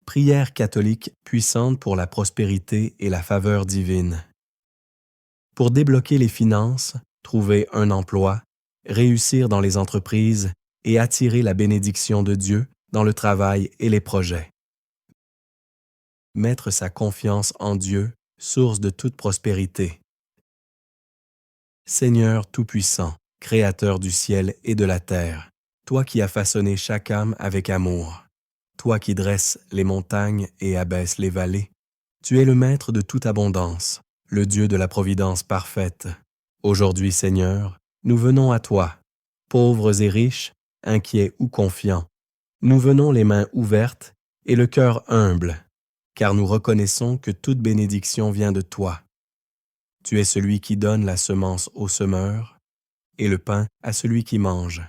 Prière catholique puissante pour la prospérité et la faveur divine. Pour débloquer les finances, trouver un emploi, réussir dans les entreprises et attirer la bénédiction de Dieu dans le travail et les projets. Mettre sa confiance en Dieu, source de toute prospérité. Seigneur Tout-Puissant, Créateur du ciel et de la terre, toi qui as façonné chaque âme avec amour, toi qui dresses les montagnes et abaisses les vallées, tu es le maître de toute abondance, le Dieu de la providence parfaite. Aujourd'hui, Seigneur, nous venons à toi, pauvres et riches, inquiets ou confiants. Nous venons les mains ouvertes et le cœur humble, car nous reconnaissons que toute bénédiction vient de toi. Tu es celui qui donne la semence au semeur et le pain à celui qui mange.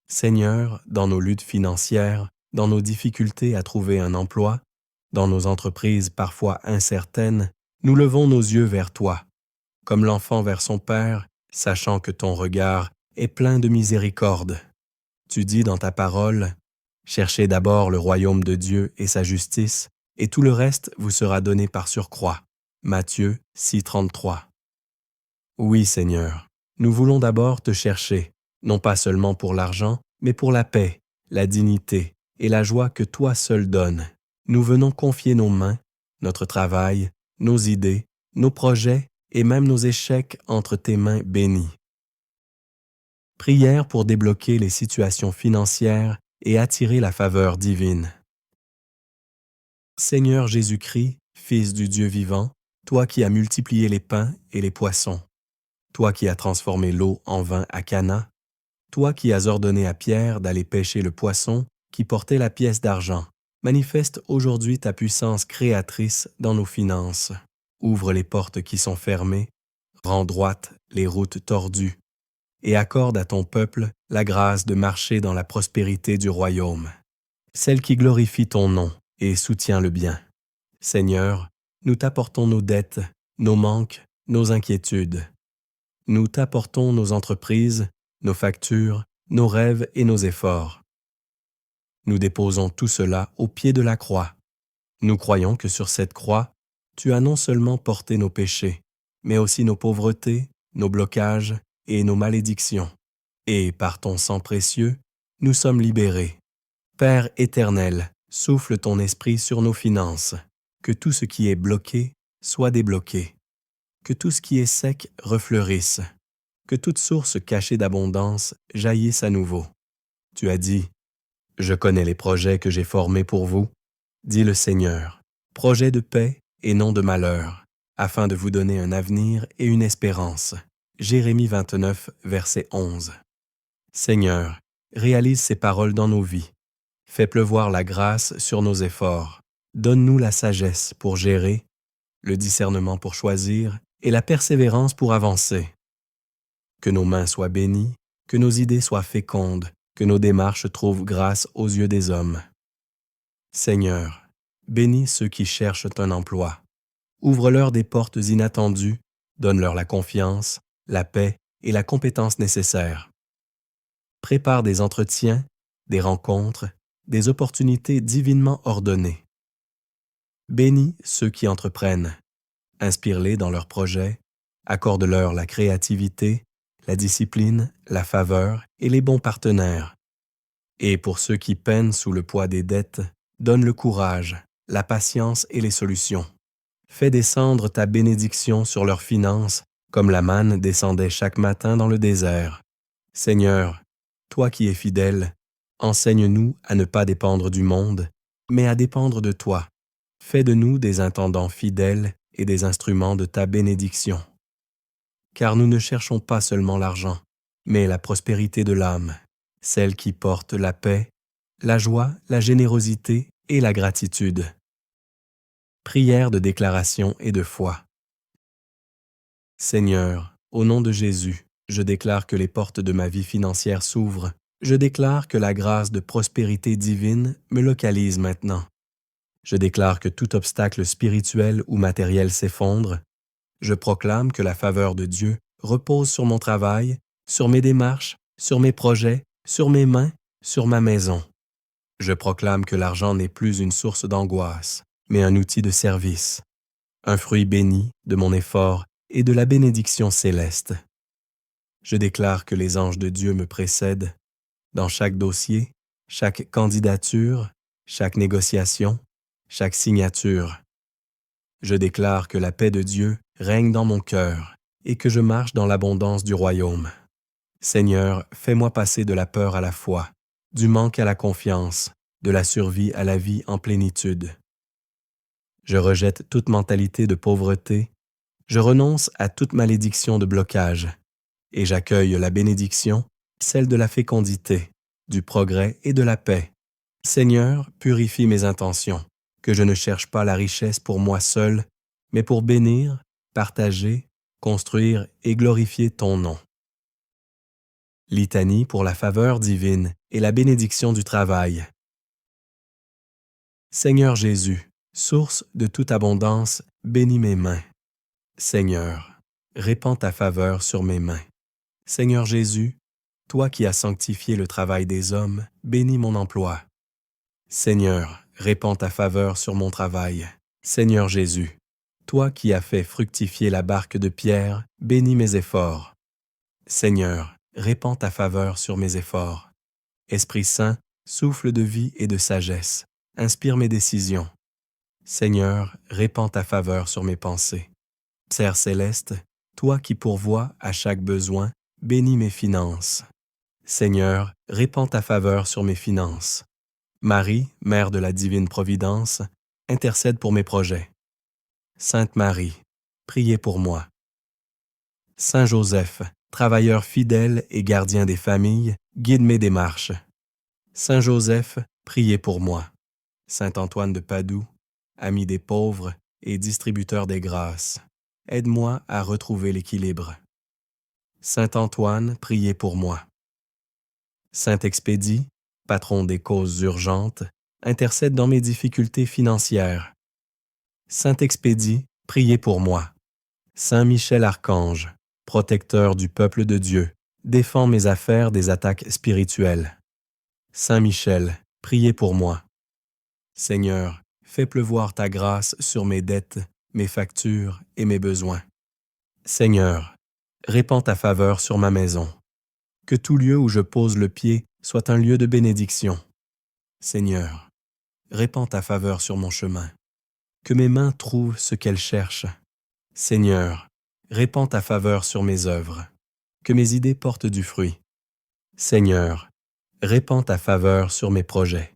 Seigneur, dans nos luttes financières, dans nos difficultés à trouver un emploi, dans nos entreprises parfois incertaines, nous levons nos yeux vers toi, comme l'enfant vers son Père, sachant que ton regard est plein de miséricorde. Tu dis dans ta parole, « Cherchez d'abord le royaume de Dieu et sa justice, et tout le reste vous sera donné par surcroît. » Matthieu 6,33. Oui, Seigneur, nous voulons d'abord te chercher, non pas seulement pour l'argent, mais pour la paix, la dignité et la joie que toi seul donnes. Nous venons confier nos mains, notre travail, nos idées, nos projets et même nos échecs entre tes mains bénies. Prière pour débloquer les situations financières et attirer la faveur divine. Seigneur Jésus-Christ, Fils du Dieu vivant, toi qui as multiplié les pains et les poissons, toi qui as transformé l'eau en vin à Cana, toi qui as ordonné à Pierre d'aller pêcher le poisson qui portait la pièce d'argent, manifeste aujourd'hui ta puissance créatrice dans nos finances. Ouvre les portes qui sont fermées, rends droites les routes tordues, et accorde à ton peuple la grâce de marcher dans la prospérité du royaume, celle qui glorifie ton nom et soutient le bien. Seigneur, nous t'apportons nos dettes, nos manques, nos inquiétudes. Nous t'apportons nos entreprises, nos factures, nos rêves et nos efforts. Nous déposons tout cela au pied de la croix. Nous croyons que sur cette croix, tu as non seulement porté nos péchés, mais aussi nos pauvretés, nos blocages et nos malédictions. Et par ton sang précieux, nous sommes libérés. Père éternel, souffle ton esprit sur nos finances, que tout ce qui est bloqué soit débloqué, que tout ce qui est sec refleurisse, que toute source cachée d'abondance jaillisse à nouveau. Tu as dit, « Je connais les projets que j'ai formés pour vous, dit le Seigneur, projets de paix et non de malheur, afin de vous donner un avenir et une espérance. » Jérémie 29, verset 11. Seigneur, réalise ces paroles dans nos vies. Fais pleuvoir la grâce sur nos efforts. Donne-nous la sagesse pour gérer, le discernement pour choisir et la persévérance pour avancer. Que nos mains soient bénies, que nos idées soient fécondes, que nos démarches trouvent grâce aux yeux des hommes. Seigneur, bénis ceux qui cherchent un emploi. Ouvre-leur des portes inattendues, donne-leur la confiance, la paix et la compétence nécessaires. Prépare des entretiens, des rencontres, des opportunités divinement ordonnées. Bénis ceux qui entreprennent. Inspire-les dans leurs projets, accorde-leur la créativité, la discipline, la faveur et les bons partenaires. Et pour ceux qui peinent sous le poids des dettes, donne le courage, la patience et les solutions. Fais descendre ta bénédiction sur leurs finances, comme la manne descendait chaque matin dans le désert. Seigneur, toi qui es fidèle, enseigne-nous à ne pas dépendre du monde, mais à dépendre de toi. Fais de nous des intendants fidèles et des instruments de ta bénédiction. Car nous ne cherchons pas seulement l'argent, mais la prospérité de l'âme, celle qui porte la paix, la joie, la générosité et la gratitude. Prière de déclaration et de foi. Seigneur, au nom de Jésus, je déclare que les portes de ma vie financière s'ouvrent. Je déclare que la grâce de prospérité divine me localise maintenant. Je déclare que tout obstacle spirituel ou matériel s'effondre. Je proclame que la faveur de Dieu repose sur mon travail, sur mes démarches, sur mes projets, sur mes mains, sur ma maison. Je proclame que l'argent n'est plus une source d'angoisse, mais un outil de service, un fruit béni de mon effort et de la bénédiction céleste. Je déclare que les anges de Dieu me précèdent dans chaque dossier, chaque candidature, chaque négociation, chaque signature. Je déclare que la paix de Dieu règne dans mon cœur et que je marche dans l'abondance du royaume. Seigneur, fais-moi passer de la peur à la foi, du manque à la confiance, de la survie à la vie en plénitude. Je rejette toute mentalité de pauvreté, je renonce à toute malédiction de blocage, et j'accueille la bénédiction, celle de la fécondité, du progrès et de la paix. Seigneur, purifie mes intentions, que je ne cherche pas la richesse pour moi seul, mais pour bénir, partager, construire et glorifier ton nom. Litanie pour la faveur divine et la bénédiction du travail. Seigneur Jésus, source de toute abondance, bénis mes mains. Seigneur, répands ta faveur sur mes mains. Seigneur Jésus, toi qui as sanctifié le travail des hommes, bénis mon emploi. Seigneur, répands ta faveur sur mon travail. Seigneur Jésus, toi qui as fait fructifier la barque de Pierre, bénis mes efforts. Seigneur, répands ta faveur sur mes efforts. Esprit Saint, souffle de vie et de sagesse, inspire mes décisions. Seigneur, répands ta faveur sur mes pensées. Père céleste, toi qui pourvois à chaque besoin, bénis mes finances. Seigneur, répands ta faveur sur mes finances. Marie, Mère de la divine providence, intercède pour mes projets. Sainte Marie, priez pour moi. Saint Joseph, travailleur fidèle et gardien des familles, guide mes démarches. Saint Joseph, priez pour moi. Saint Antoine de Padoue, ami des pauvres et distributeur des grâces, aide-moi à retrouver l'équilibre. Saint Antoine, priez pour moi. Saint Expédie, patron des causes urgentes, intercède dans mes difficultés financières. Saint Expédie, priez pour moi. Saint Michel Archange, protecteur du peuple de Dieu, défends mes affaires des attaques spirituelles. Saint Michel, priez pour moi. Seigneur, fais pleuvoir ta grâce sur mes dettes, mes factures et mes besoins. Seigneur, répands ta faveur sur ma maison. Que tout lieu où je pose le pied soit un lieu de bénédiction. Seigneur, répands ta faveur sur mon chemin. Que mes mains trouvent ce qu'elles cherchent. Seigneur, répands ta faveur sur mes œuvres. Que mes idées portent du fruit. Seigneur, répands ta faveur sur mes projets.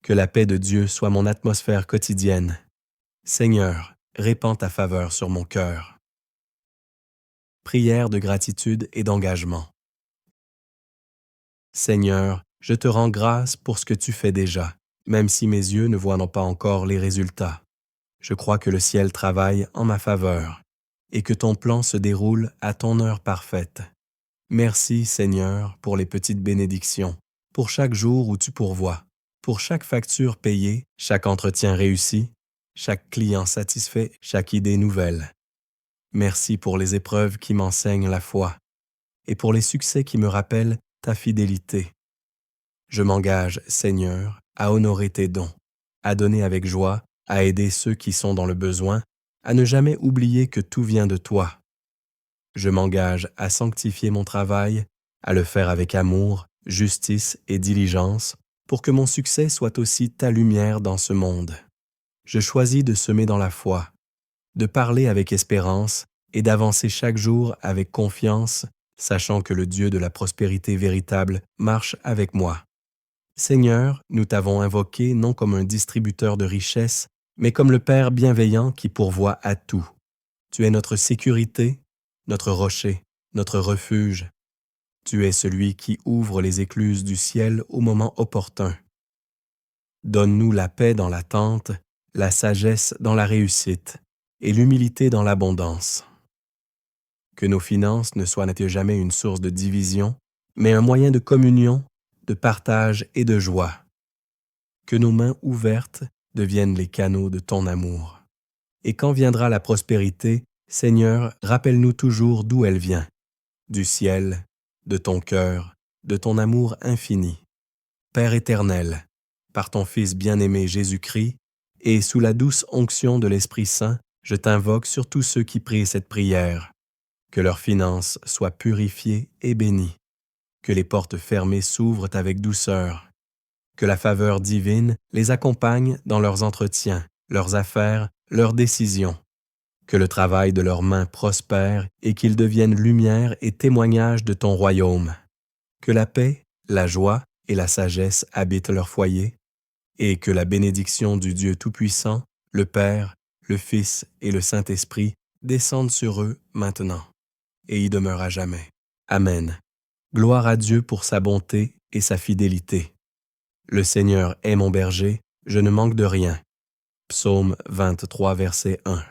Que la paix de Dieu soit mon atmosphère quotidienne. Seigneur, répands ta faveur sur mon cœur. Prière de gratitude et d'engagement. Seigneur, je te rends grâce pour ce que tu fais déjà, même si mes yeux ne voient pas encore les résultats. Je crois que le ciel travaille en ma faveur et que ton plan se déroule à ton heure parfaite. Merci, Seigneur, pour les petites bénédictions, pour chaque jour où tu pourvois, pour chaque facture payée, chaque entretien réussi, chaque client satisfait, chaque idée nouvelle. Merci pour les épreuves qui m'enseignent la foi et pour les succès qui me rappellent ta fidélité. Je m'engage, Seigneur, à honorer tes dons, à donner avec joie, à aider ceux qui sont dans le besoin, à ne jamais oublier que tout vient de toi. Je m'engage à sanctifier mon travail, à le faire avec amour, justice et diligence, pour que mon succès soit aussi ta lumière dans ce monde. Je choisis de semer dans la foi, de parler avec espérance et d'avancer chaque jour avec confiance, sachant que le Dieu de la prospérité véritable marche avec moi. Seigneur, nous t'avons invoqué non comme un distributeur de richesses, mais comme le Père bienveillant qui pourvoit à tout. Tu es notre sécurité, notre rocher, notre refuge. Tu es celui qui ouvre les écluses du ciel au moment opportun. Donne-nous la paix dans l'attente, la sagesse dans la réussite et l'humilité dans l'abondance. Que nos finances ne soient jamais une source de division, mais un moyen de communion, de partage et de joie. Que nos mains ouvertes deviennent les canaux de ton amour. Et quand viendra la prospérité, Seigneur, rappelle-nous toujours d'où elle vient, du ciel, de ton cœur, de ton amour infini. Père éternel, par ton Fils bien-aimé Jésus-Christ, et sous la douce onction de l'Esprit Saint, je t'invoque sur tous ceux qui prient cette prière. Que leurs finances soient purifiées et bénies. Que les portes fermées s'ouvrent avec douceur. Que la faveur divine les accompagne dans leurs entretiens, leurs affaires, leurs décisions. Que le travail de leurs mains prospère et qu'ils deviennent lumière et témoignage de ton royaume. Que la paix, la joie et la sagesse habitent leur foyer, et que la bénédiction du Dieu Tout-Puissant, le Père, le Fils et le Saint-Esprit descendent sur eux maintenant, et y demeurent à jamais. Amen. Gloire à Dieu pour sa bonté et sa fidélité. Le Seigneur est mon berger, je ne manque de rien. Psaume 23, verset 1.